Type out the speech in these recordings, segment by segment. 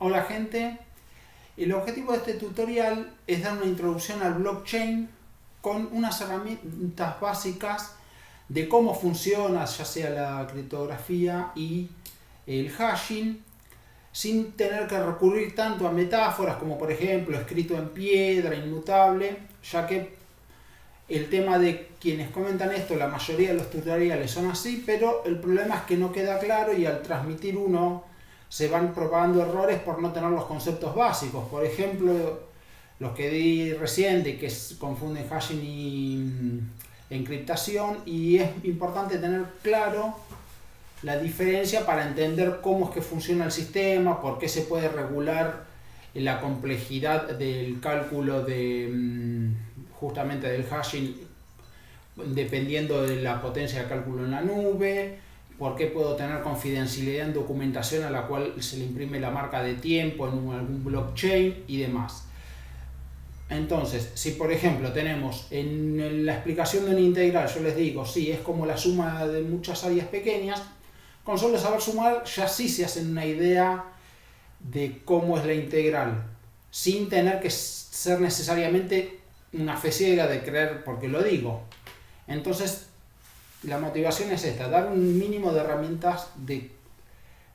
Hola gente, el objetivo de este tutorial es dar una introducción al blockchain con unas herramientas básicas de cómo funciona ya sea la criptografía y el hashing, sin tener que recurrir tanto a metáforas como por ejemplo escrito en piedra, inmutable, ya que el tema de quienes comentan esto, la mayoría de los tutoriales son así, pero el problema es que no queda claro y al transmitir uno se van propagando errores por no tener los conceptos básicos. Por ejemplo, los que di recién de que confunden hashing y encriptación, y es importante tener claro la diferencia para entender cómo es que funciona el sistema, por qué se puede regular la complejidad del cálculo de justamente del hashing dependiendo de la potencia de cálculo en la nube, por qué puedo tener confidencialidad en documentación a la cual se le imprime la marca de tiempo en algún blockchain y demás. Entonces, si por ejemplo tenemos en la explicación de una integral, yo les digo, sí, es como la suma de muchas áreas pequeñas, con solo saber sumar ya sí se hacen una idea de cómo es la integral, sin tener que ser necesariamente una fe ciega de creer porque lo digo. Entonces, la motivación es esta, dar un mínimo de herramientas de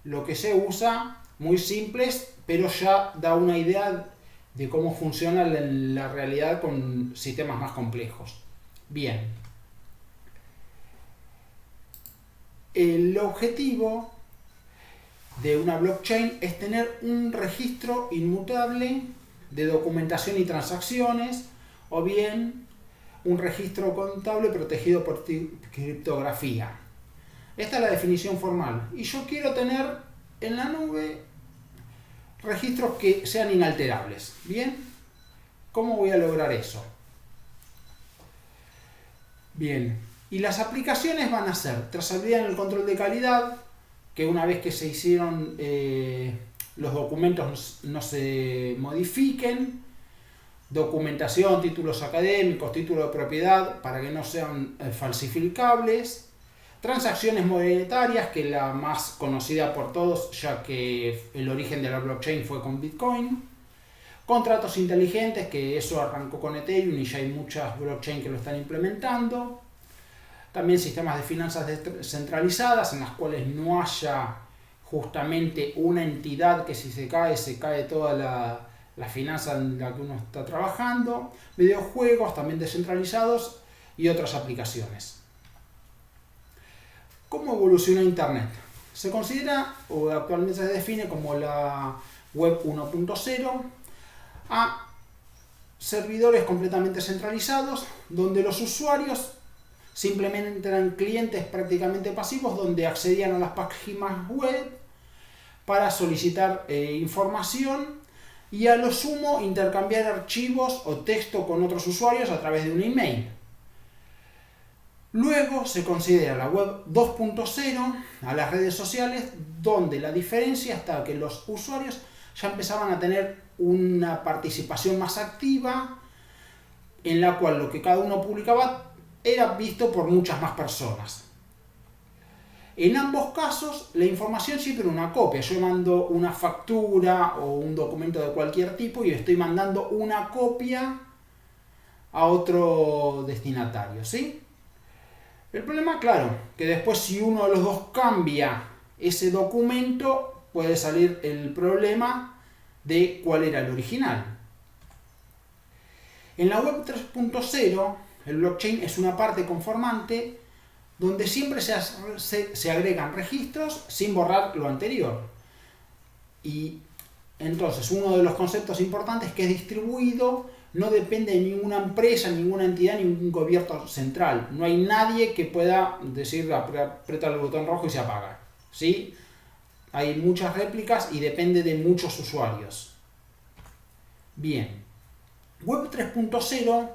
lo que se usa, muy simples, pero ya da una idea de cómo funciona la realidad con sistemas más complejos. Bien. El objetivo de una blockchain es tener un registro inmutable de documentación y transacciones, o bien un registro contable protegido por criptografía. Esta es la definición formal. Y yo quiero tener en la nube registros que sean inalterables. ¿Bien? ¿Cómo voy a lograr eso? Bien. Y las aplicaciones van a ser trazabilidad en el control de calidad, que una vez que se hicieron los documentos no se modifiquen, documentación, títulos académicos, títulos de propiedad para que no sean falsificables, transacciones monetarias, que es la más conocida por todos ya que el origen de la blockchain fue con Bitcoin, contratos inteligentes, que eso arrancó con Ethereum y ya hay muchas blockchains que lo están implementando, también sistemas de finanzas descentralizadas en las cuales no haya justamente una entidad que si se cae toda la finanza en la que uno está trabajando, videojuegos también descentralizados y otras aplicaciones. ¿Cómo evoluciona Internet? Se considera, o actualmente se define como la Web 1.0, a servidores completamente centralizados, donde los usuarios simplemente eran clientes prácticamente pasivos, donde accedían a las páginas web para solicitar información y a lo sumo intercambiar archivos o texto con otros usuarios a través de un email. Luego se considera la web 2.0 a las redes sociales, donde la diferencia está que los usuarios ya empezaban a tener una participación más activa, en la cual lo que cada uno publicaba era visto por muchas más personas. En ambos casos, la información siempre es una copia. Yo mando una factura o un documento de cualquier tipo y estoy mandando una copia a otro destinatario, ¿sí? El problema, claro, que después si uno de los dos cambia ese documento, puede salir el problema de cuál era el original. En la web 3.0, el blockchain es una parte conformante donde siempre se agregan registros sin borrar lo anterior. Y entonces uno de los conceptos importantes es que es distribuido, no depende de ninguna empresa, ninguna entidad, ningún gobierno central. No hay nadie que pueda decir aprieta el botón rojo y se apaga, ¿sí? Hay muchas réplicas y depende de muchos usuarios. Bien. Web 3.0,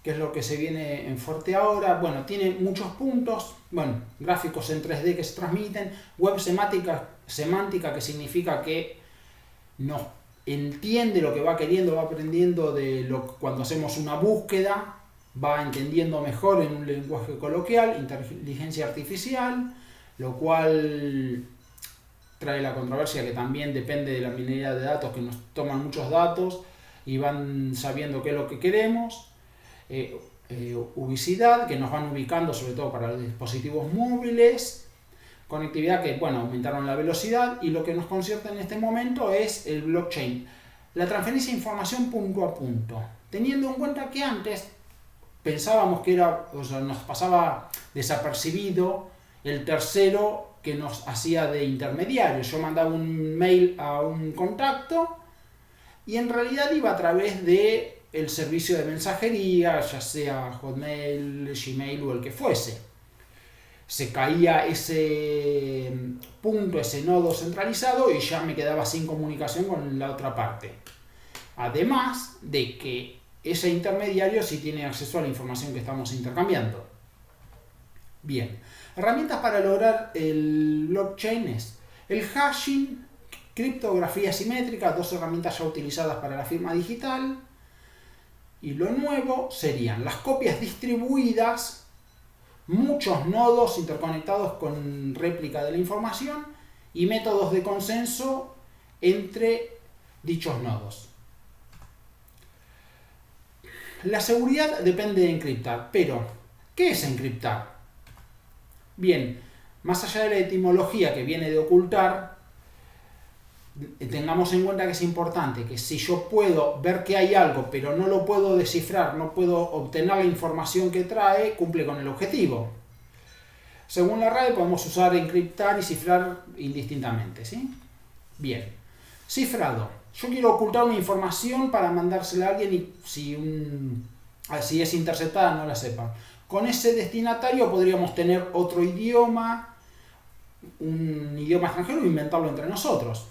que es lo que se viene en fuerte ahora, bueno, tiene muchos puntos, bueno, gráficos en 3D que se transmiten, web semántica que significa que nos entiende lo que va queriendo, va aprendiendo cuando hacemos una búsqueda, va entendiendo mejor en un lenguaje coloquial, inteligencia artificial, lo cual trae la controversia que también depende de la minería de datos, que nos toman muchos datos y van sabiendo qué es lo que queremos. Ubicidad, que nos van ubicando sobre todo para los dispositivos móviles. Conectividad, que bueno, aumentaron la velocidad. Y lo que nos concierne en este momento es el blockchain, la transferencia de información punto a punto, teniendo en cuenta que antes pensábamos que era, o sea, nos pasaba desapercibido el tercero que nos hacía de intermediario. Yo mandaba un mail a un contacto y en realidad iba a través de el servicio de mensajería, ya sea Hotmail, Gmail o el que fuese. Se caía ese punto, ese nodo centralizado y ya me quedaba sin comunicación con la otra parte. Además de que ese intermediario sí tiene acceso a la información que estamos intercambiando. Bien, herramientas para lograr el blockchain es el hashing, criptografía simétrica, 2 herramientas ya utilizadas para la firma digital. Y lo nuevo serían las copias distribuidas, muchos nodos interconectados con réplica de la información y métodos de consenso entre dichos nodos. La seguridad depende de encriptar, pero ¿qué es encriptar? Bien, más allá de la etimología que viene de ocultar, tengamos en cuenta que es importante que si yo puedo ver que hay algo, pero no lo puedo descifrar, no puedo obtener la información que trae, cumple con el objetivo. Según la RAE podemos usar encriptar y cifrar indistintamente, ¿sí? Bien, cifrado. Yo quiero ocultar una información para mandársela a alguien y si es interceptada no la sepa. Con ese destinatario podríamos tener otro idioma, un idioma extranjero e inventarlo entre nosotros.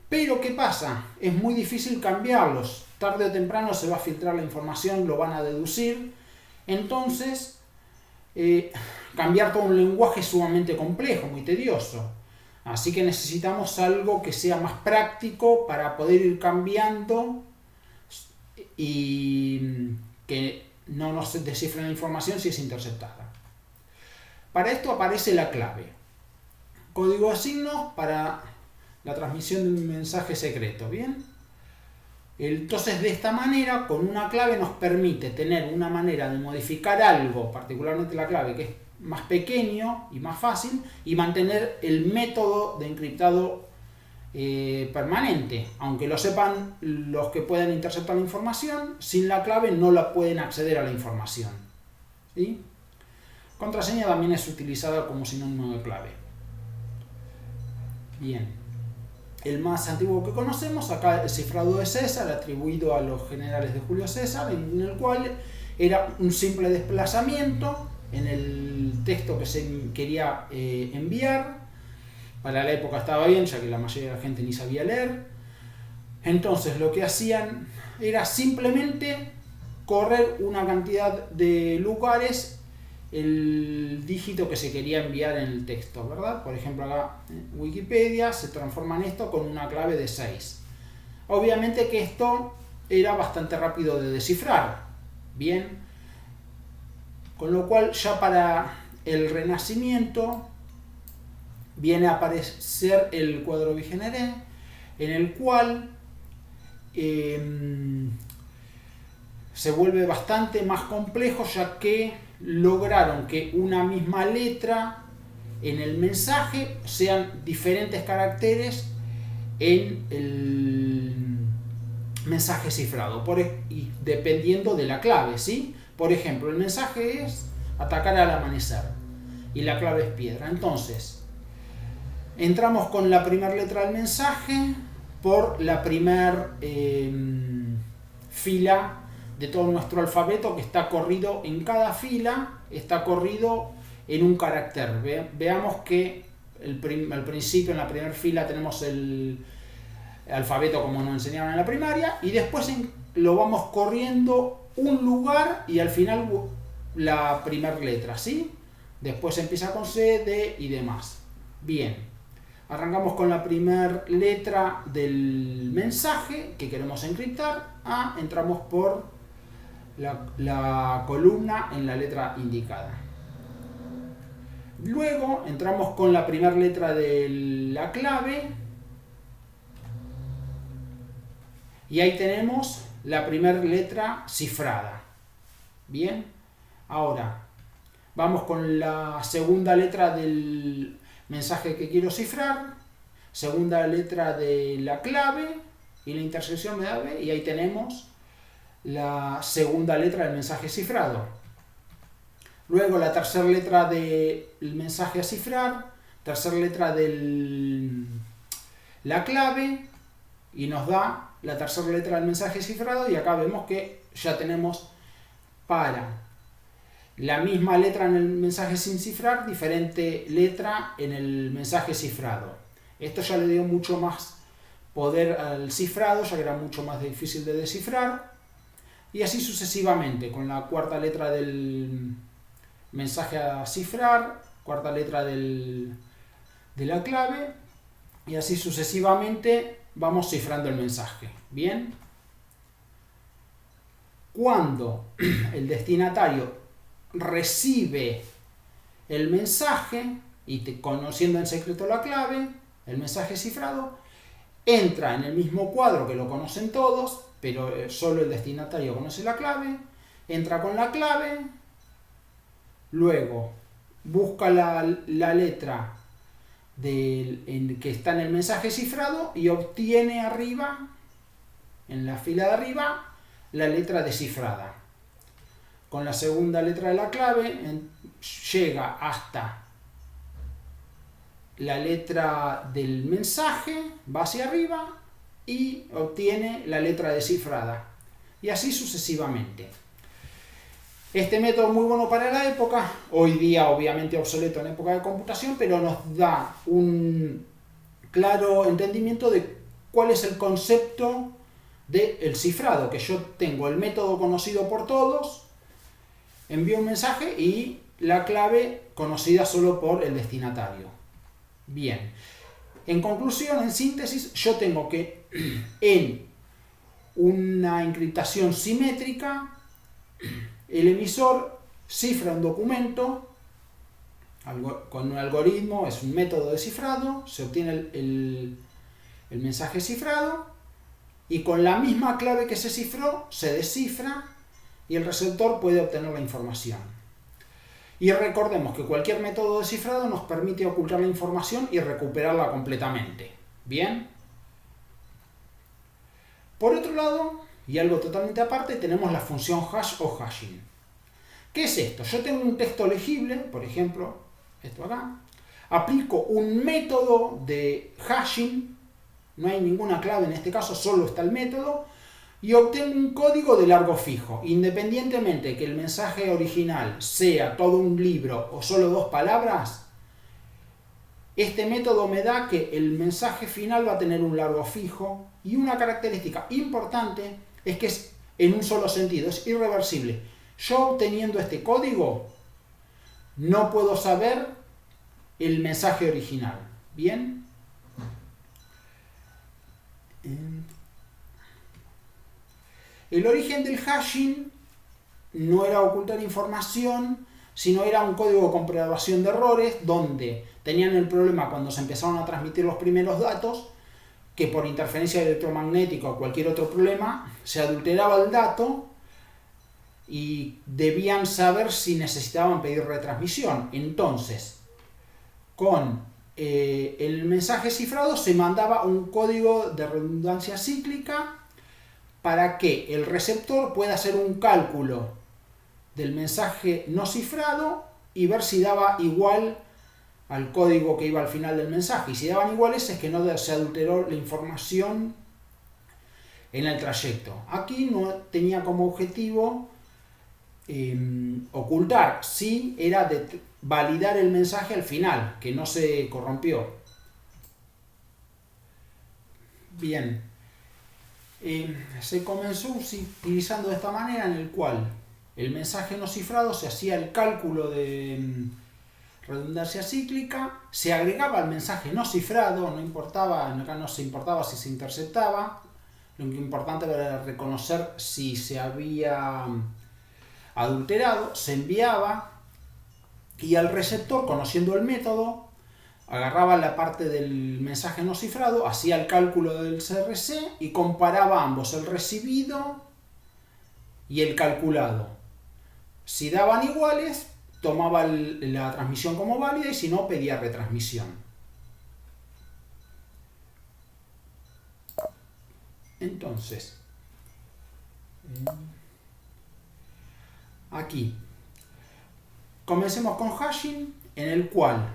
Pero ¿qué pasa? Es muy difícil cambiarlos. Tarde o temprano se va a filtrar la información, lo van a deducir. Entonces, cambiar todo un lenguaje es sumamente complejo, muy tedioso. Así que necesitamos algo que sea más práctico para poder ir cambiando y que no nos descifren la información si es interceptada. Para esto aparece la clave. Código de signos para la transmisión de un mensaje secreto, ¿bien? Entonces, de esta manera, con una clave nos permite tener una manera de modificar algo, particularmente la clave, que es más pequeño y más fácil, y mantener el método de encriptado permanente. Aunque lo sepan los que pueden interceptar la información, sin la clave no la pueden acceder a la información, ¿sí? Contraseña también es utilizada como sinónimo de clave. Bien. El más antiguo que conocemos, acá el cifrado de César, atribuido a los generales de Julio César, en el cual era un simple desplazamiento en el texto que se quería enviar. Para la época estaba bien, ya que la mayoría de la gente ni sabía leer. Entonces lo que hacían era simplemente correr una cantidad de lugares el dígito que se quería enviar en el texto, ¿verdad? Por ejemplo, acá en Wikipedia se transforma en esto con una clave de 6. Obviamente que esto era bastante rápido de descifrar, ¿bien? Con lo cual ya para el Renacimiento viene a aparecer el Quadro Vigenere, en el cual se vuelve bastante más complejo, ya que lograron que una misma letra en el mensaje sean diferentes caracteres en el mensaje cifrado, y dependiendo de la clave, ¿sí? Por ejemplo, el mensaje es atacar al amanecer y la clave es piedra. Entonces, entramos con la primera letra del mensaje por la primera fila de todo nuestro alfabeto, que está corrido en cada fila, está corrido en un carácter. Veamos que al principio, en la primera fila, tenemos el alfabeto como nos enseñaron en la primaria, y después lo vamos corriendo un lugar y al final la primera letra, ¿sí? Después empieza con C, D y demás. Bien, arrancamos con la primera letra del mensaje que queremos encriptar. A, entramos por la columna en la letra indicada. Luego entramos con la primera letra de la clave y ahí tenemos la primera letra cifrada. Bien, ahora vamos con la segunda letra del mensaje que quiero cifrar, segunda letra de la clave y la intersección me da B, y ahí tenemos la segunda letra del mensaje cifrado. Luego la tercera letra del mensaje a cifrar, tercera letra de la clave y nos da la tercera letra del mensaje cifrado, y acá vemos que ya tenemos para la misma letra en el mensaje sin cifrar, diferente letra en el mensaje cifrado. Esto ya le dio mucho más poder al cifrado, ya que era mucho más difícil de descifrar, y así sucesivamente, con la cuarta letra del mensaje a cifrar, cuarta letra de la clave, y así sucesivamente vamos cifrando el mensaje. Bien, cuando el destinatario recibe el mensaje y conociendo en secreto la clave, el mensaje cifrado entra en el mismo cuadro que lo conocen todos, pero solo el destinatario conoce la clave, entra con la clave, luego busca la letra que está en el mensaje cifrado y obtiene arriba, en la fila de arriba, la letra descifrada. Con la segunda letra de la clave llega hasta la letra del mensaje, va hacia arriba y obtiene la letra descifrada. Y así sucesivamente. Este método es muy bueno para la época, hoy día obviamente obsoleto en época de computación, pero nos da un claro entendimiento de cuál es el concepto del cifrado, que yo tengo el método conocido por todos, envío un mensaje y la clave conocida solo por el destinatario. Bien, en conclusión, en síntesis, yo tengo que en una encriptación simétrica el emisor cifra un documento con un algoritmo, es un método de cifrado, se obtiene el mensaje cifrado y con la misma clave que se cifró se descifra y el receptor puede obtener la información. Y recordemos que cualquier método de cifrado nos permite ocultar la información y recuperarla completamente. ¿Bien? Por otro lado, y algo totalmente aparte, tenemos la función hash o hashing. ¿Qué es esto? Yo tengo un texto legible, por ejemplo, esto acá, aplico un método de hashing, no hay ninguna clave en este caso, solo está el método, y obtengo un código de largo fijo, independientemente de que el mensaje original sea todo un libro o solo 2 palabras. Este método me da que el mensaje final va a tener un largo fijo, y una característica importante es que es en un solo sentido, es irreversible. Yo obteniendo este código no puedo saber el mensaje original. ¿Bien? El origen del hashing no era ocultar información, sino era un código de comprobación de errores, donde tenían el problema cuando se empezaron a transmitir los primeros datos, que por interferencia electromagnética o cualquier otro problema, se adulteraba el dato y debían saber si necesitaban pedir retransmisión. Entonces, con el mensaje cifrado se mandaba un código de redundancia cíclica para que el receptor pueda hacer un cálculo del mensaje no cifrado y ver si daba igual al código que iba al final del mensaje. Y si daban iguales es que no se adulteró la información en el trayecto. Aquí no tenía como objetivo ocultar, sí era validar el mensaje al final, que no se corrompió. Bien. Se comenzó utilizando de esta manera, en el cual el mensaje no cifrado se hacía el cálculo de redundancia cíclica, se agregaba al mensaje no cifrado, no importaba, acá no se importaba si se interceptaba, lo importante era reconocer si se había adulterado, se enviaba Y al receptor, conociendo el método, agarraba la parte del mensaje no cifrado, hacía el cálculo del CRC y comparaba ambos, el recibido y el calculado. Si daban iguales, tomaba la transmisión como válida y si no, pedía retransmisión. Entonces, aquí, comencemos con hashing, en el cual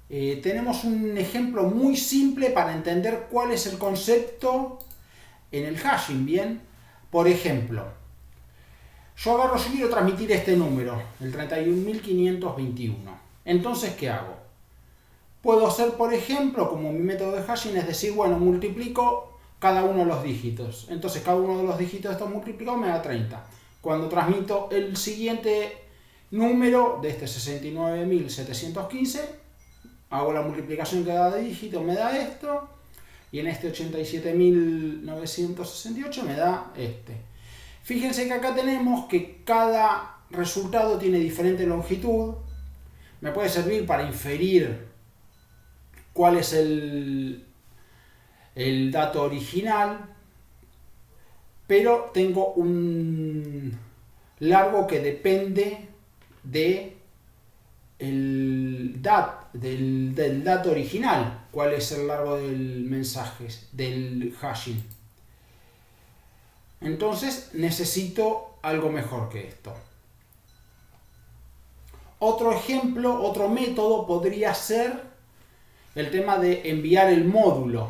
tenemos un ejemplo muy simple para entender cuál es el concepto en el hashing, ¿bien? Por ejemplo, yo quiero transmitir este número, el 31.521. Entonces, ¿qué hago? Puedo hacer, por ejemplo, como mi método de hashing, es decir, bueno, multiplico cada uno de los dígitos. Entonces, cada uno de los dígitos de estos multiplicados me da 30. Cuando transmito el siguiente número de este 69.715, hago la multiplicación de cada dígito, me da esto. Y en este 87.968 me da este. Fíjense que acá tenemos que cada resultado tiene diferente longitud. Me puede servir para inferir cuál es el dato original, pero tengo un largo que depende del dato original. ¿Cuál es el largo del mensaje, del hashing? Entonces necesito algo mejor que esto. Otro ejemplo, otro método podría ser el tema de enviar el módulo,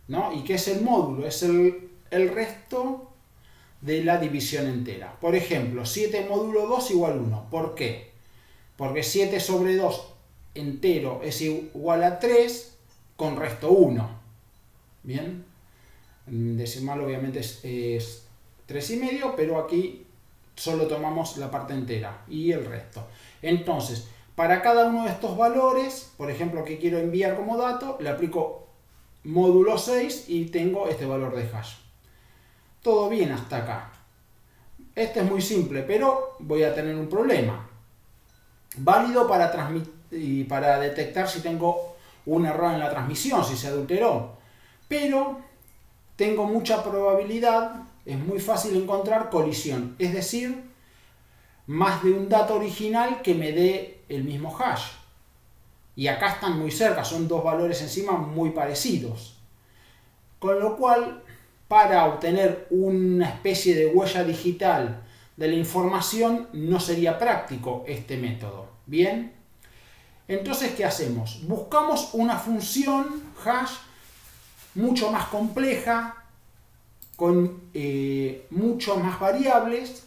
¿no? ¿Y qué es el módulo? Es el resto de la división entera. Por ejemplo, 7 módulo 2 igual 1. ¿Por qué? Porque 7 sobre 2 entero es igual a 3 con resto 1. ¿Bien? En decimal obviamente es 3,5, pero aquí solo tomamos la parte entera y el resto. Entonces, para cada uno de estos valores, por ejemplo, que quiero enviar como dato, le aplico módulo 6 y tengo este valor de hash. Todo bien hasta acá. Este es muy simple, pero voy a tener un problema. Válido para para detectar si tengo un error en la transmisión, si se adulteró. Pero tengo mucha probabilidad, es muy fácil encontrar colisión, es decir, más de un dato original que me dé el mismo hash. Y acá están muy cerca, son dos valores encima muy parecidos. Con lo cual, para obtener una especie de huella digital de la información, no sería práctico este método. ¿Bien? Entonces, ¿qué hacemos? Buscamos una función hash mucho más compleja, con mucho más variables,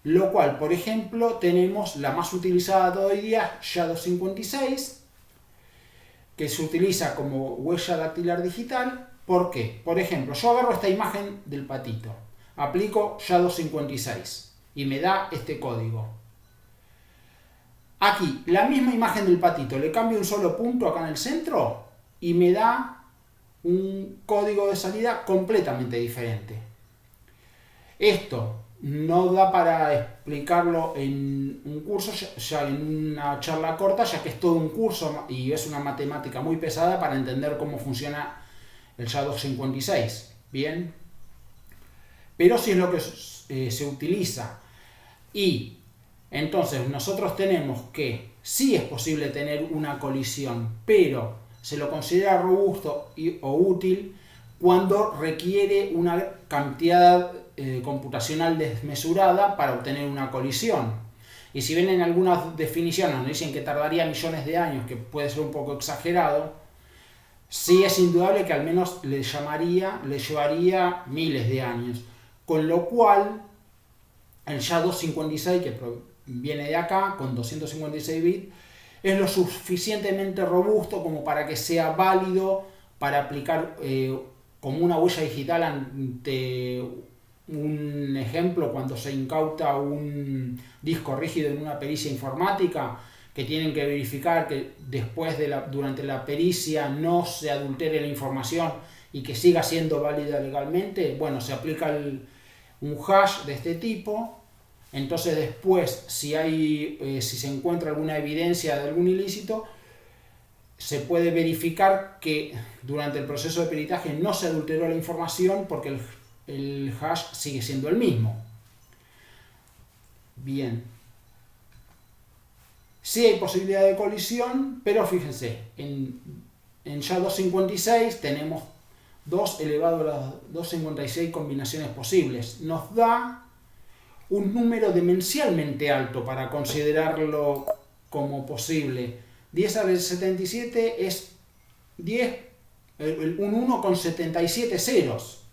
lo cual, por ejemplo, tenemos la más utilizada hoy día, SHA-256, que se utiliza como huella dactilar digital. ¿Por qué? Por ejemplo, yo agarro esta imagen del patito, aplico SHA-256 y me da este código. Aquí, la misma imagen del patito, le cambio un solo punto acá en el centro y me da un código de salida completamente diferente. Esto no da para explicarlo en un curso, ya en una charla corta, ya que es todo un curso y es una matemática muy pesada para entender cómo funciona el SHA-256. Bien, pero sí es lo que se utiliza. Y entonces nosotros tenemos que sí es posible tener una colisión, pero se lo considera robusto o útil cuando requiere una cantidad computacional desmesurada para obtener una colisión. Y si bien en algunas definiciones nos dicen que tardaría millones de años, que puede ser un poco exagerado, sí es indudable que al menos le llevaría miles de años. Con lo cual, el SHA-256, que viene de acá, con 256 bits, es lo suficientemente robusto como para que sea válido para aplicar como una huella digital ante un ejemplo cuando se incauta un disco rígido en una pericia informática, que tienen que verificar que después durante la pericia no se adultere la información y que siga siendo válida legalmente. Bueno, se aplica un hash de este tipo Entonces después, si se encuentra alguna evidencia de algún ilícito, se puede verificar que durante el proceso de peritaje no se adulteró la información porque el hash sigue siendo el mismo. Bien. Sí hay posibilidad de colisión, pero fíjense, en SHA-256 tenemos 2 elevado a las 256 combinaciones posibles. Nos da un número demencialmente alto para considerarlo como posible. 10 a la 77 es un 1 con 77 ceros.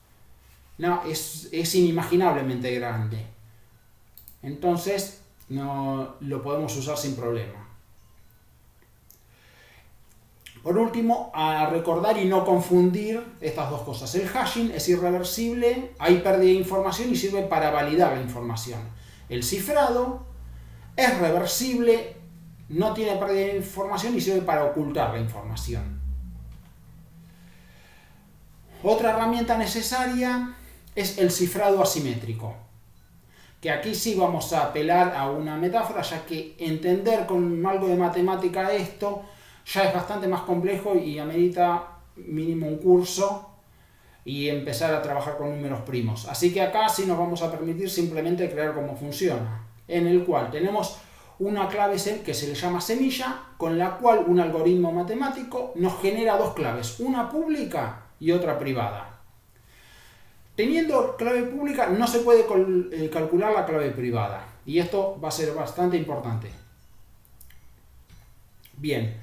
No, es inimaginablemente grande. Entonces, no lo podemos usar sin problema. Por último, a recordar y no confundir estas dos cosas. El hashing es irreversible, hay pérdida de información y sirve para validar la información. El cifrado es reversible, no tiene pérdida de información y sirve para ocultar la información. Otra herramienta necesaria es el cifrado asimétrico, que aquí sí vamos a apelar a una metáfora, ya que entender con algo de matemática esto ya es bastante más complejo y amerita mínimo un curso y empezar a trabajar con números primos. Así que acá sí nos vamos a permitir simplemente crear cómo funciona, en el cual tenemos una clave que se le llama semilla, con la cual un algoritmo matemático nos genera dos claves, una pública y otra privada. Teniendo clave pública no se puede calcular la clave privada, y esto va a ser bastante importante. Bien,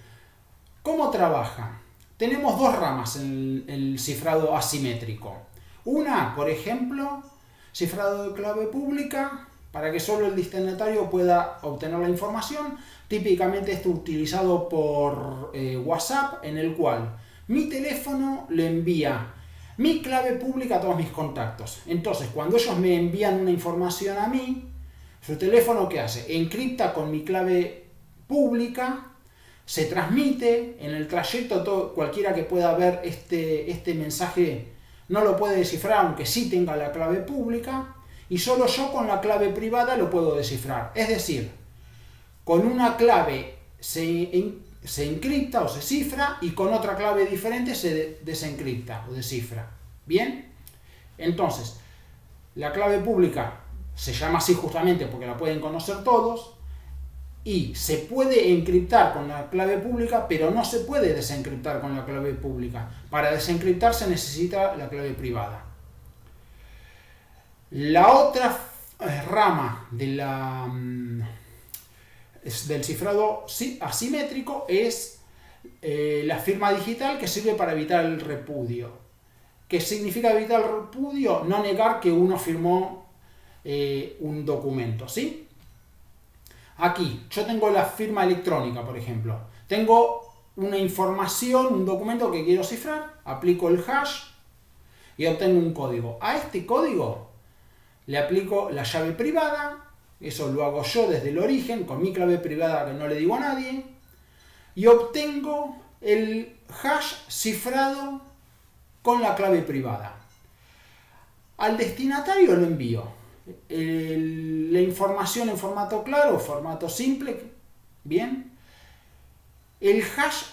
¿cómo trabaja? Tenemos dos ramas en el cifrado asimétrico. Una, por ejemplo, cifrado de clave pública, para que solo el destinatario pueda obtener la información. Típicamente esto utilizado por WhatsApp, en el cual mi teléfono le envía mi clave pública a todos mis contactos. Entonces, cuando ellos me envían una información a mí, su teléfono, ¿qué hace? Encripta con mi clave pública, se transmite en el trayecto, cualquiera que pueda ver este mensaje no lo puede descifrar, aunque sí tenga la clave pública, y solo yo con la clave privada lo puedo descifrar. Es decir, con una clave se encripta o se cifra y con otra clave diferente se desencripta o descifra. ¿Bien? Entonces, la clave pública se llama así justamente porque la pueden conocer todos y se puede encriptar con la clave pública, pero no se puede desencriptar con la clave pública. Para desencriptar se necesita la clave privada. La otra rama del cifrado asimétrico es la firma digital, que sirve para evitar el repudio. ¿Qué significa evitar el repudio? No negar que uno firmó un documento, ¿sí? Aquí, yo tengo la firma electrónica, por ejemplo. Tengo una información, un documento que quiero cifrar, aplico el hash y obtengo un código. A este código le aplico la llave privada, eso lo hago yo desde el origen, con mi clave privada que no le digo a nadie, y obtengo el hash cifrado con la clave privada. Al destinatario lo envío la información en formato claro, formato simple, bien, el hash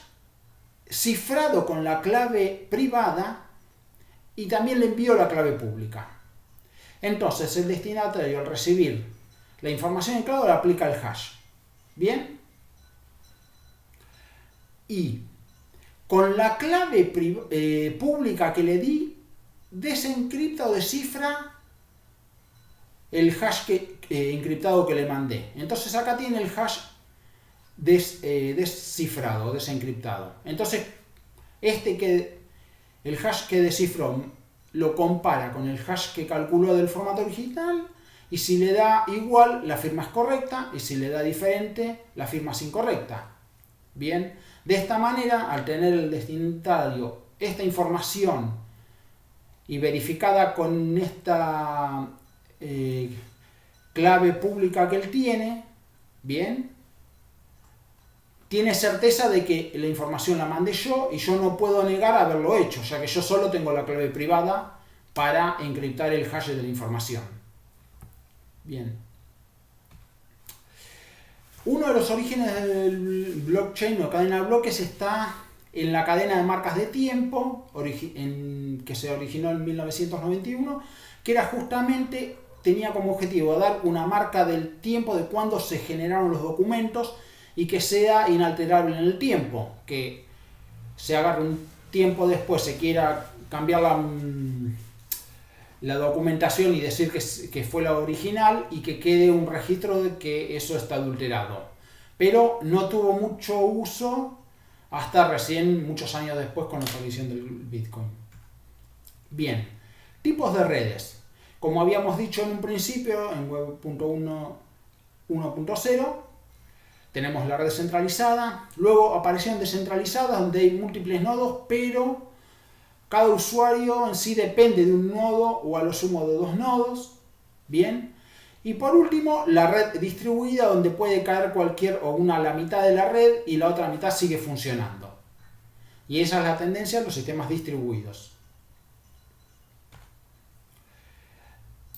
cifrado con la clave privada y también le envío la clave pública. Entonces el destinatario al recibir la información en claro le aplica el hash, bien, y con la clave pública que le di desencripta o descifra el hash encriptado que le mandé. Entonces acá tiene el hash descifrado, desencriptado. Entonces el hash que descifró lo compara con el hash que calculó del formato original, y si le da igual, la firma es correcta, y si le da diferente, la firma es incorrecta. Bien, de esta manera, al tener el destinatario esta información y verificada con esta clave pública que él tiene, bien, tiene certeza de que la información la mandé yo y yo no puedo negar haberlo hecho, ya que yo solo tengo la clave privada para encriptar el hash de la información. Bien. Uno de los orígenes del blockchain o cadena de bloques está en la cadena de marcas de tiempo, que se originó en 1991, que era justamente, tenía como objetivo dar una marca del tiempo de cuándo se generaron los documentos y que sea inalterable en el tiempo, que se agarre un tiempo después, se quiera cambiar la documentación y decir que fue la original y que quede un registro de que eso está adulterado. Pero no tuvo mucho uso hasta recién, muchos años después, con la aparición del Bitcoin. Bien, tipos de redes. Como habíamos dicho en un principio, en Web 1.0, tenemos la red centralizada, luego aparecieron descentralizadas, donde hay múltiples nodos, pero cada usuario en sí depende de un nodo o a lo sumo de dos nodos. Bien. Y por último, la red distribuida, donde puede caer la mitad de la red y la otra mitad sigue funcionando. Y esa es la tendencia de los sistemas distribuidos.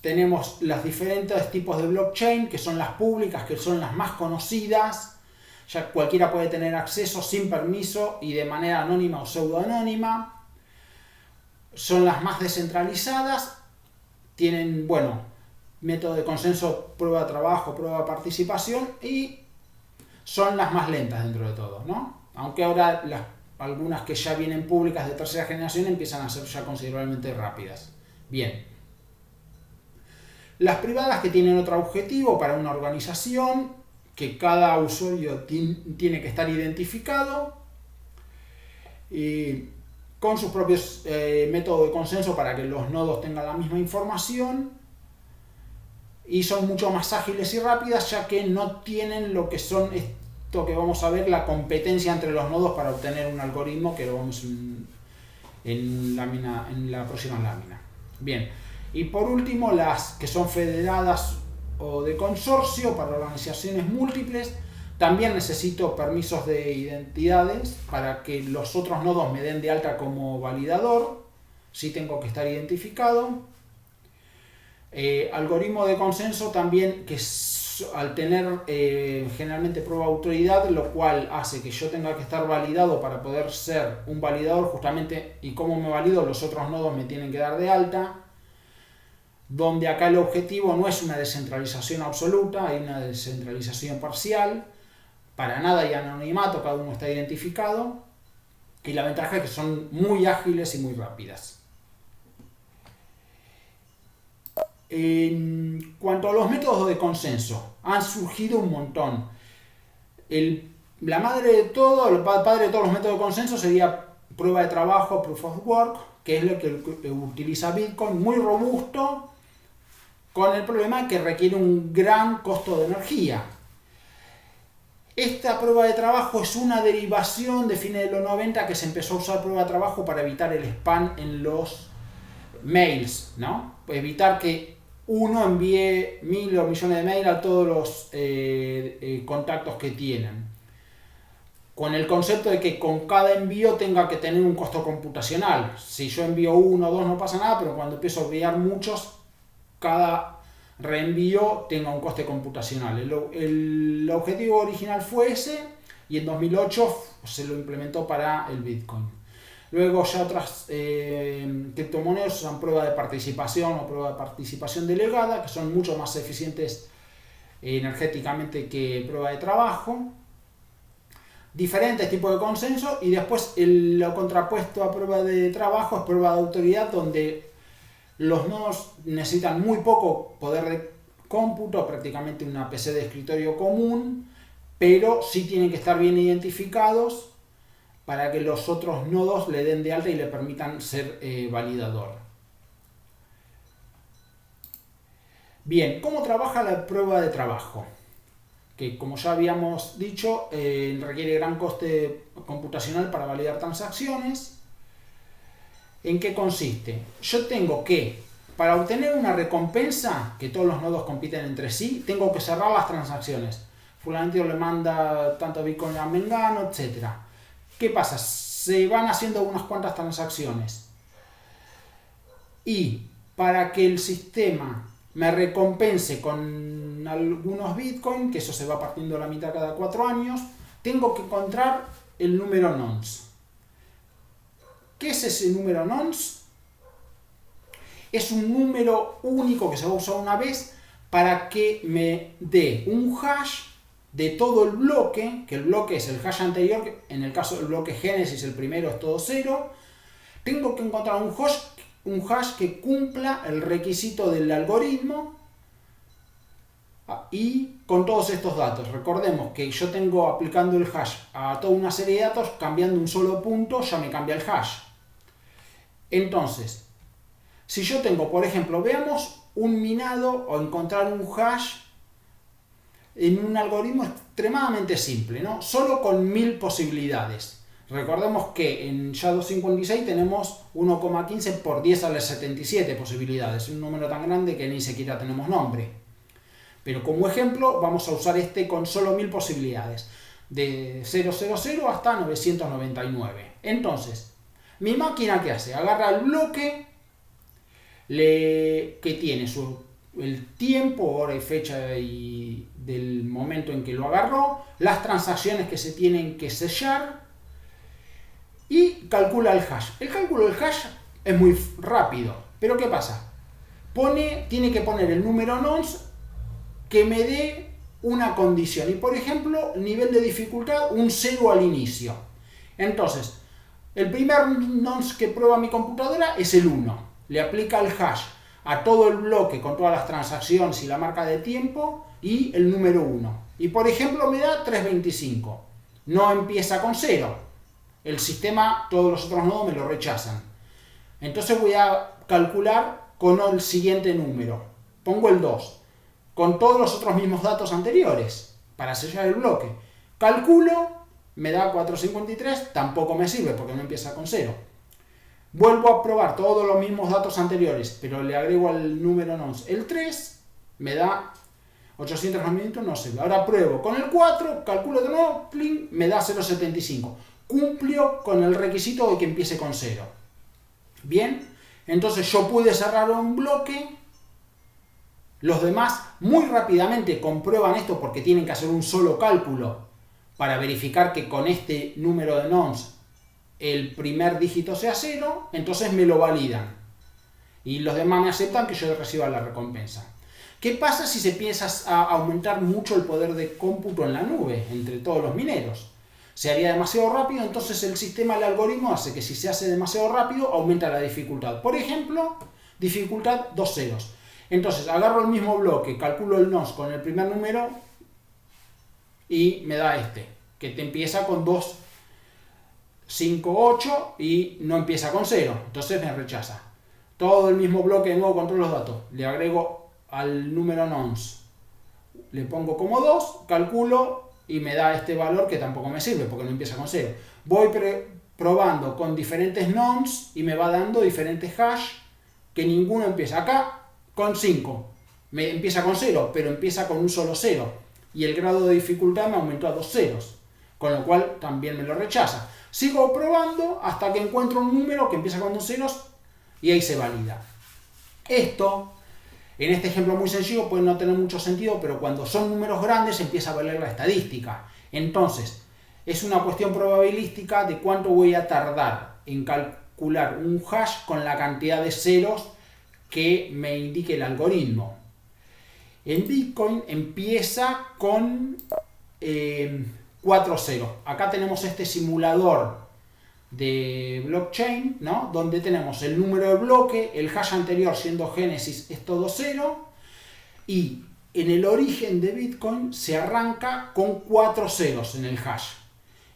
Tenemos los diferentes tipos de blockchain, que son las públicas, que son las más conocidas. Ya cualquiera puede tener acceso sin permiso y de manera anónima o pseudoanónima. Son las más descentralizadas. Tienen, método de consenso, prueba de trabajo, prueba de participación, y son las más lentas dentro de todo, ¿no? Aunque ahora algunas que ya vienen públicas de tercera generación empiezan a ser ya considerablemente rápidas. Bien. Las privadas, que tienen otro objetivo para una organización, que cada usuario tiene que estar identificado y con sus propios métodos de consenso para que los nodos tengan la misma información, y son mucho más ágiles y rápidas, ya que no tienen lo que son esto que vamos a ver, la competencia entre los nodos para obtener un algoritmo, que lo vamos en la próxima lámina. Bien, y por último, las que son federadas o de consorcio para organizaciones múltiples. También necesito permisos de identidades para que los otros nodos me den de alta como validador. Sí tengo que estar identificado. Algoritmo de consenso también, que al tener generalmente prueba de autoridad, lo cual hace que yo tenga que estar validado para poder ser un validador justamente. ¿Y cómo me valido? Los otros nodos me tienen que dar de alta. Donde acá el objetivo no es una descentralización absoluta, hay una descentralización parcial. Para nada hay anonimato, cada uno está identificado. Y la ventaja es que son muy ágiles y muy rápidas. En cuanto a los métodos de consenso, han surgido un montón. La madre de todo, el padre de todos los métodos de consenso sería prueba de trabajo, proof of work, que es lo que utiliza Bitcoin, muy robusto, con el problema que requiere un gran costo de energía. Esta prueba de trabajo es una derivación de fines de los 90, que se empezó a usar prueba de trabajo para evitar el spam en los mails, ¿no? Evitar que uno envíe 1000 o millones de mails a todos los contactos que tienen. Con el concepto de que con cada envío tenga que tener un costo computacional. Si yo envío uno o dos no pasa nada, pero cuando empiezo a enviar muchos, cada reenvío tenga un coste computacional. El objetivo original fue ese, y en 2008 se lo implementó para el Bitcoin. Luego ya otras criptomonedas usan prueba de participación o prueba de participación delegada, que son mucho más eficientes energéticamente que prueba de trabajo. Diferentes tipos de consenso, y después lo contrapuesto a prueba de trabajo es prueba de autoridad, donde los nodos necesitan muy poco poder de cómputo, prácticamente una PC de escritorio común, pero sí tienen que estar bien identificados para que los otros nodos le den de alta y le permitan ser validador. Bien, ¿cómo trabaja la prueba de trabajo? Que, como ya habíamos dicho, requiere gran coste computacional para validar transacciones. ¿En qué consiste? Yo tengo que, para obtener una recompensa, que todos los nodos compiten entre sí, tengo que cerrar las transacciones. Fulanito le manda tanto Bitcoin a Mengano, etc. ¿Qué pasa? Se van haciendo unas cuantas transacciones. Y para que el sistema me recompense con algunos Bitcoin, que eso se va partiendo a la mitad cada 4 años, tengo que encontrar el número nonce. ¿Qué es ese número nonce? Es un número único que se va a usar una vez para que me dé un hash de todo el bloque, que el bloque es el hash anterior, en el caso del bloque Génesis el primero es todo 0, tengo que encontrar un hash que cumpla el requisito del algoritmo y con todos estos datos. Recordemos que yo tengo aplicando el hash a toda una serie de datos, cambiando un solo punto ya me cambia el hash. Entonces, si yo tengo, por ejemplo, veamos un minado o encontrar un hash en un algoritmo extremadamente simple, ¿no? Solo con 1000 posibilidades. Recordemos que en SHA-256 tenemos 1,15 por 10 a la 77 posibilidades, un número tan grande que ni siquiera tenemos nombre. Pero como ejemplo vamos a usar este con solo 1000 posibilidades, de 000 hasta 999. Entonces, mi máquina, ¿qué hace? Agarra el bloque que tiene el tiempo, hora y fecha y del momento en que lo agarró, las transacciones que se tienen que sellar y calcula el hash. El cálculo del hash es muy rápido, pero ¿qué pasa? Tiene que poner el número nonce que me dé una condición y, por ejemplo, nivel de dificultad un 0 al inicio. Entonces, el primer nonce que prueba mi computadora es el 1. Le aplica el hash a todo el bloque con todas las transacciones y la marca de tiempo y el número 1. Y por ejemplo me da 325. No empieza con 0. El sistema, todos los otros nodos me lo rechazan. Entonces voy a calcular con el siguiente número. Pongo el 2. Con todos los otros mismos datos anteriores para sellar el bloque. Calculo, me da 453, tampoco me sirve porque no empieza con 0. Vuelvo a probar todos los mismos datos anteriores, pero le agrego al número nonce el 3, me da 800 no sirve. Ahora pruebo con el 4, calculo de nuevo, plin, me da 0,75. Cumplió con el requisito de que empiece con 0. Bien, entonces yo pude cerrar un bloque. Los demás muy rápidamente comprueban esto porque tienen que hacer un solo cálculo para verificar que con este número de nonce el primer dígito sea 0, entonces me lo validan. Y los demás me aceptan que yo reciba la recompensa. ¿Qué pasa si se empieza a aumentar mucho el poder de cómputo en la nube entre todos los mineros? Se haría demasiado rápido, entonces el sistema, el algoritmo hace que si se hace demasiado rápido, aumenta la dificultad. Por ejemplo, dificultad 2 ceros. Entonces agarro el mismo bloque, calculo el nonce con el primer número y me da este, que te empieza con 2, 5, 8 y no empieza con 0. Entonces me rechaza. Todo el mismo bloque de nuevo con todos los datos. Le agrego al número nonce, le pongo como 2, calculo y me da este valor que tampoco me sirve porque no empieza con 0. Voy probando con diferentes nonce y me va dando diferentes hash que ninguno empieza. Acá con 5 me empieza con 0, pero empieza con un solo 0 y el grado de dificultad me aumentó a 2 ceros, con lo cual también me lo rechaza. Sigo probando hasta que encuentro un número que empieza con 2 ceros y ahí se valida. Esto, en este ejemplo muy sencillo, puede no tener mucho sentido, pero cuando son números grandes empieza a valer la estadística. Entonces, es una cuestión probabilística de cuánto voy a tardar en calcular un hash con la cantidad de ceros que me indique el algoritmo. En Bitcoin empieza con 4 ceros. Acá tenemos este simulador de blockchain, ¿no? Donde tenemos el número de bloque, el hash anterior siendo Génesis es todo 0, y en el origen de Bitcoin se arranca con 4 ceros en el hash.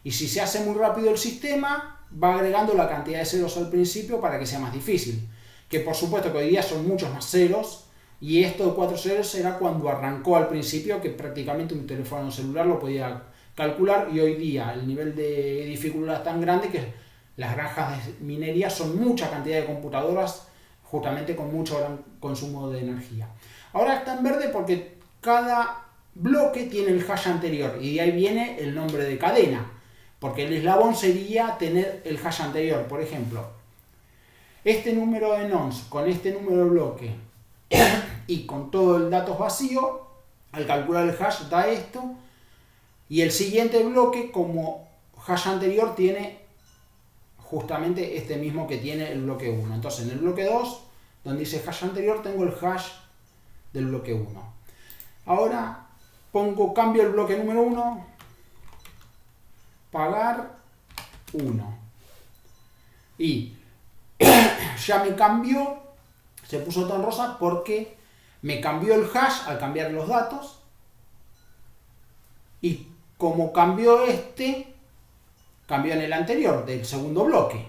Y si se hace muy rápido el sistema, va agregando la cantidad de ceros al principio para que sea más difícil. Que por supuesto que hoy día son muchos más ceros, y esto de 4 ceros era cuando arrancó al principio, que prácticamente un teléfono celular lo podía calcular, y hoy día el nivel de dificultad es tan grande que las granjas de minería son mucha cantidad de computadoras, justamente con mucho gran consumo de energía. Ahora está en verde porque cada bloque tiene el hash anterior, y de ahí viene el nombre de cadena, porque el eslabón sería tener el hash anterior. Por ejemplo, este número de nonce con este número de bloque y con todo el datos vacío, al calcular el hash da esto, y el siguiente bloque como hash anterior tiene justamente este mismo que tiene el bloque 1. Entonces en el bloque 2, donde dice hash anterior, tengo el hash del bloque 1. Ahora cambio el bloque número 1, pagar 1. Y ya me cambió, se puso todo en rosa porque me cambió el hash al cambiar los datos. Y como cambió cambió en el anterior, del segundo bloque.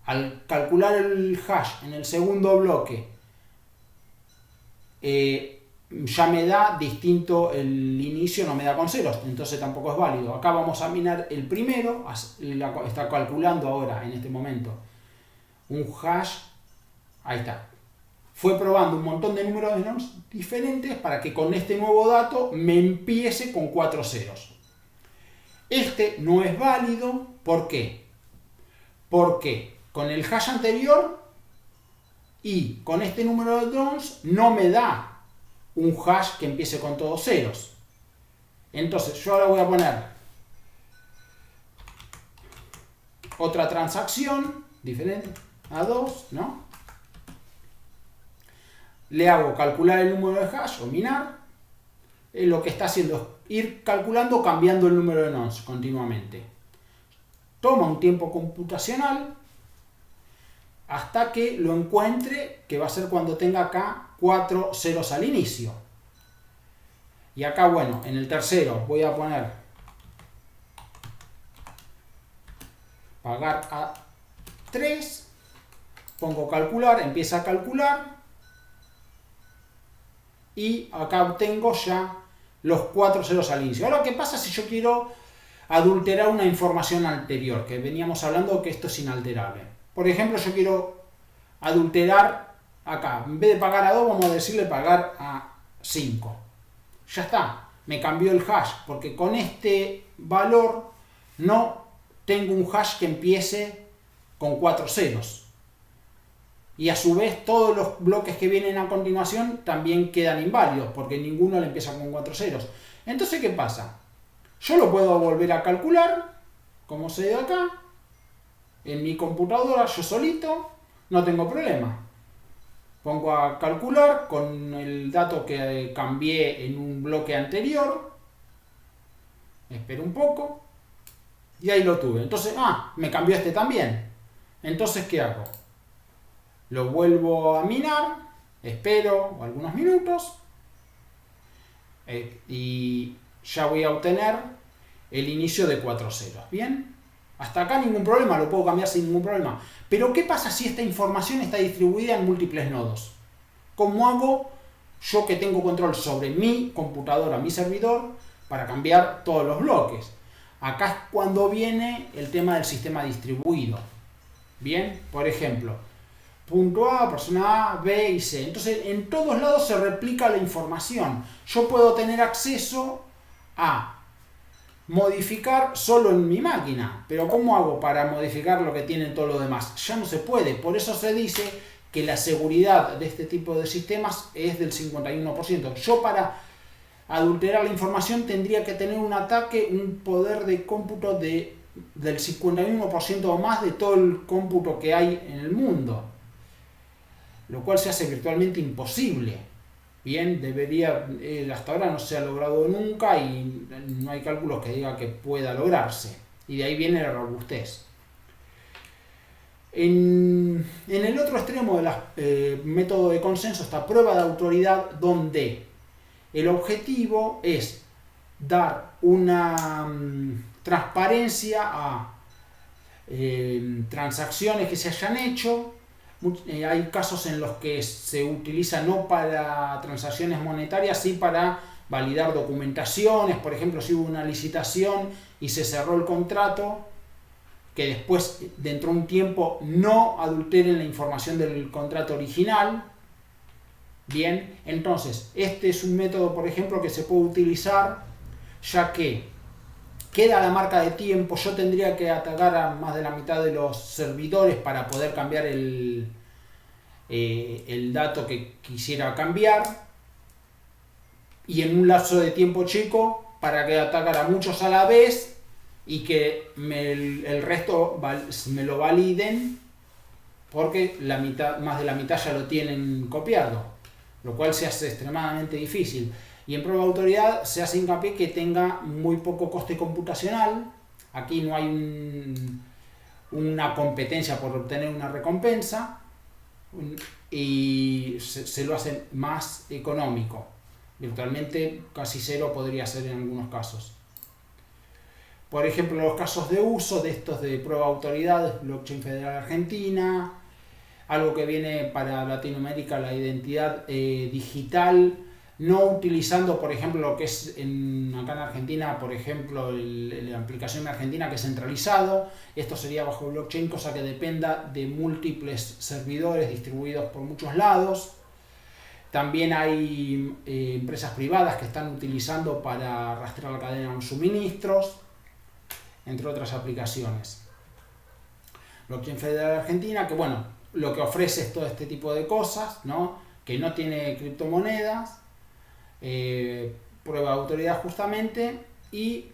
Al calcular el hash en el segundo bloque, ya me da distinto el inicio, no me da con ceros, entonces tampoco es válido. Acá vamos a minar el primero, está calculando ahora en este momento un hash, ahí está. Fue probando un montón de números de nonce diferentes para que con este nuevo dato me empiece con 4 ceros. Este no es válido, ¿por qué? Porque con el hash anterior y con este número de nonce no me da un hash que empiece con todos ceros. Entonces yo ahora voy a poner otra transacción diferente a 2, ¿no? Le hago calcular el número de hash o minar. Lo que está haciendo es ir calculando, cambiando el número de nonce continuamente. Toma un tiempo computacional hasta que lo encuentre, que va a ser cuando tenga acá 4 ceros al inicio. Y acá, bueno, en el tercero voy a poner pagar a 3, pongo calcular, empieza a calcular, y acá obtengo ya los 4 ceros al inicio. Ahora, ¿qué pasa si yo quiero adulterar una información anterior? Que veníamos hablando que esto es inalterable. Por ejemplo, yo quiero adulterar acá. En vez de pagar a 2, vamos a decirle pagar a 5. Ya está. Me cambió el hash, porque con este valor no tengo un hash que empiece con 4 ceros. Y a su vez todos los bloques que vienen a continuación también quedan inválidos, porque ninguno le empieza con 4 ceros. Entonces, ¿qué pasa? Yo lo puedo volver a calcular, como se ve acá, en mi computadora, yo solito, no tengo problema. Pongo a calcular con el dato que cambié en un bloque anterior, espero un poco, y ahí lo tuve. Entonces, me cambió este también. Entonces, ¿qué hago? Lo vuelvo a minar, espero algunos minutos y ya voy a obtener el inicio de 4 ceros. ¿Bien? Hasta acá ningún problema, lo puedo cambiar sin ningún problema. Pero ¿qué pasa si esta información está distribuida en múltiples nodos? ¿Cómo hago yo que tengo control sobre mi computadora, mi servidor, para cambiar todos los bloques? Acá es cuando viene el tema del sistema distribuido. Bien, por ejemplo, punto A, persona A, B y C. Entonces, en todos lados se replica la información. Yo puedo tener acceso a modificar solo en mi máquina. Pero ¿cómo hago para modificar lo que tienen todos los demás? Ya no se puede. Por eso se dice que la seguridad de este tipo de sistemas es del 51%. Yo para adulterar la información tendría que tener un ataque, un poder de cómputo del 51% o más de todo el cómputo que hay en el mundo, lo cual se hace virtualmente imposible. Bien, hasta ahora no se ha logrado nunca y no hay cálculos que digan que pueda lograrse. Y de ahí viene la robustez. En el otro extremo del método de consenso está prueba de autoridad, donde el objetivo es dar una transparencia a transacciones que se hayan hecho. Hay casos en los que se utiliza no para transacciones monetarias, sí para validar documentaciones. Por ejemplo, si hubo una licitación y se cerró el contrato, que después, dentro de un tiempo, no adulteren la información del contrato original. Bien, entonces, este es un método, por ejemplo, que se puede utilizar, ya que queda la marca de tiempo. Yo tendría que atacar a más de la mitad de los servidores para poder cambiar el dato que quisiera cambiar, y en un lapso de tiempo chico para que atacara a muchos a la vez y que el resto me lo validen, porque más de la mitad ya lo tienen copiado, lo cual se hace extremadamente difícil. Y en prueba de autoridad se hace hincapié que tenga muy poco coste computacional. Aquí no hay una competencia por obtener una recompensa, y se lo hace más económico. Virtualmente casi cero podría ser en algunos casos. Por ejemplo, los casos de uso de estos de prueba de autoridad, Blockchain Federal Argentina, algo que viene para Latinoamérica, la identidad digital, no utilizando, por ejemplo, lo que es acá en Argentina, por ejemplo, la aplicación de Argentina, que es centralizado. Esto sería bajo blockchain, cosa que dependa de múltiples servidores distribuidos por muchos lados. También hay empresas privadas que están utilizando para rastrear la cadena de suministros, entre otras aplicaciones. Blockchain Federal Argentina, que bueno, lo que ofrece es todo este tipo de cosas, ¿no? Que no tiene criptomonedas, prueba de autoridad justamente, y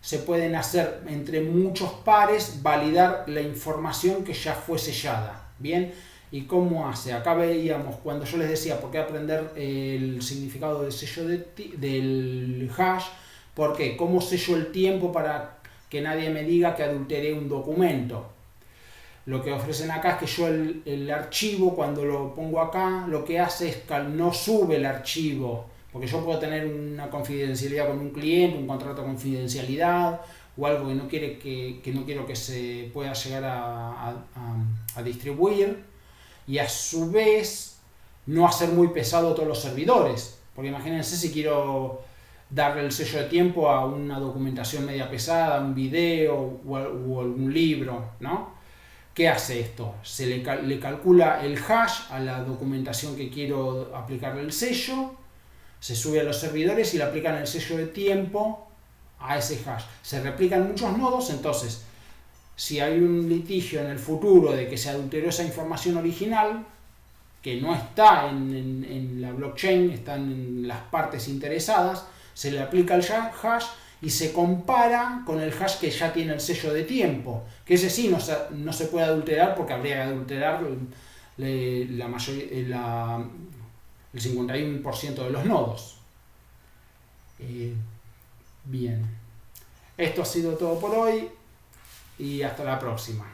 se pueden hacer entre muchos pares, validar la información que ya fue sellada. Bien, ¿y cómo hace? Acá veíamos cuando yo les decía por qué aprender el significado del sello del hash. ¿Por qué? ¿Cómo sello el tiempo para que nadie me diga que adulteré un documento? Lo que ofrecen acá es que yo el archivo, cuando lo pongo acá, lo que hace es que no sube el archivo, porque yo puedo tener una confidencialidad con un cliente, un contrato de confidencialidad o algo que no quiero que se pueda llegar a distribuir, y a su vez no hacer muy pesado todos los servidores, porque imagínense si quiero darle el sello de tiempo a una documentación media pesada, un video o algún libro, ¿no? ¿Qué hace esto? Se le calcula el hash a la documentación que quiero aplicarle el sello, se sube a los servidores y le aplican el sello de tiempo a ese hash. Se replican muchos nodos, entonces si hay un litigio en el futuro de que se adulteró esa información original, que no está en la blockchain, están en las partes interesadas, se le aplica el hash y se compara con el hash que ya tiene el sello de tiempo, que ese sí no se puede adulterar, porque habría que adulterar el 51% de los nodos. Bien, esto ha sido todo por hoy y hasta la próxima.